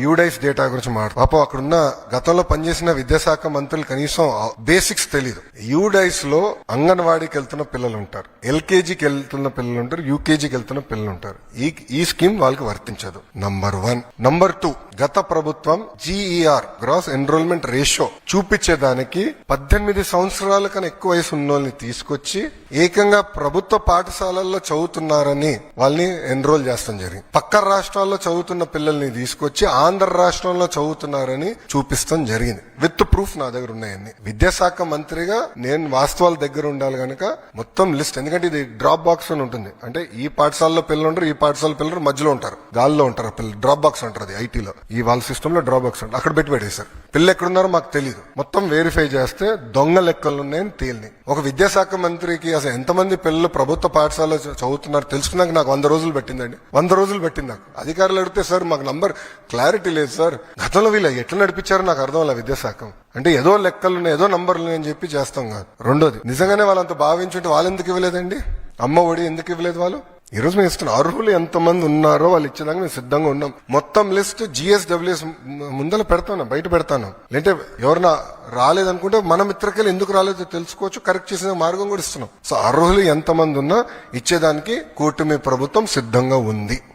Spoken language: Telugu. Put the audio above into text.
యూడైస్ డేటా గురించి పాపం అక్కడున్న గతంలో పనిచేసిన విద్యాశాఖ మంత్రులు కనీసం బేసిక్స్ తెలియదు. యూడైస్ లో అంగన్వాడీకి వెళ్తున్న పిల్లలు ఉంటారు, ఎల్కేజీకి వెళ్తున్న పిల్లలు ఉంటారు, యూకేజీకి వెళ్తున్న పిల్లలు ఉంటారు. ఈ స్కీమ్ వాళ్ళకి వర్తించదు. నంబర్ 1. నంబర్ 2, గత ప్రభుత్వం GER గ్రాస్ ఎన్రోల్మెంట్ రేషియో చూపించేదానికి 18 సంవత్సరాల కన్నా ఎక్కువ వయసు ఉన్నోళ్ళని తీసుకొచ్చి ఏకంగా ప్రభుత్వ పాఠశాలల్లో చదువుతున్నారని వాళ్ళని ఎన్రోల్ చేస్తాం జరిగింది. పక్క రాష్ట్రాల్లో చదువుతున్న పిల్లల్ని తీసుకొచ్చి ఆంధ్ర రాష్ట్రంలో చదువుతున్నారని చూపిస్తాం జరిగింది. విత్ ప్రూఫ్ నా దగ్గర ఉన్నాయన్ని. విద్యాశాఖ మంత్రిగా నేను వాస్తవాల దగ్గర ఉండాలి కనుక మొత్తం లిస్ట్, ఎందుకంటే ఇది డ్రాప్ బాక్స్ అని ఉంటుంది. అంటే ఈ పాఠశాలలో పిల్లలు ఉంటారు, ఈ పాఠశాల పిల్లలు మధ్యలో ఉంటారు, గాల్లో ఉంటారు పిల్లలు. డ్రాప్ బాక్స్ అంటారు అది ఐటీలో. ఈ వాళ్ళ సిస్టమ్ లో డ్రాప్ బాక్స్ అంటారు, అక్కడ పెట్టేశారు. పిల్లలు ఎక్కడున్నారో మాకు తెలియదు. మొత్తం వెరిఫై చేస్తే దొంగ లెక్కలు ఉన్నాయని తేలిని. ఒక విద్యాశాఖ మంత్రికి అసలు ఎంతమంది పిల్లలు ప్రభుత్వ పాఠశాలలో చదువుతున్నారు తెలుసుకున్నాక నాకు 100 రోజులు పెట్టిందండి. 100 రోజులు పెట్టింది నాకు. అధికారులు అడిగితే సార్ మాకు నంబర్ క్లారిటీ లేదు సార్, గతంలో వీళ్ళు ఎట్లా నడిపించారో నాకు అర్థం అలా విద్యాశాఖ అంటే ఏదో లెక్కలు ఉన్నాయి, ఏదో నంబర్లు అని చెప్పి చేస్తాం కాదు. రెండోది, నిజంగానే వాళ్ళంత భావించుంటే వాళ్ళు ఎందుకు ఇవ్వలేదండి? అమ్మ ఒడి ఎందుకు ఇవ్వలేదు వాళ్ళు? ఈ రోజు మేము ఇస్తున్న అర్హులు ఎంతమంది ఉన్నారో వాళ్ళు ఇచ్చేదాకా మేము సిద్ధంగా ఉన్నాం. మొత్తం లిస్ట్ GSWS ముందర పెడతాను, బయట పెడతాను. లేదంటే ఎవరన్నా రాలేదనుకుంటే మన మిత్రకెళ్ళి ఎందుకు రాలేదో తెలుసుకోవచ్చు, కరెక్ట్ చేసిన మార్గం కూడా ఇస్తున్నాం. సో అర్హులు ఎంతమంది ఉన్నా ఇచ్చేదానికి కూటమి ప్రభుత్వం సిద్ధంగా ఉంది.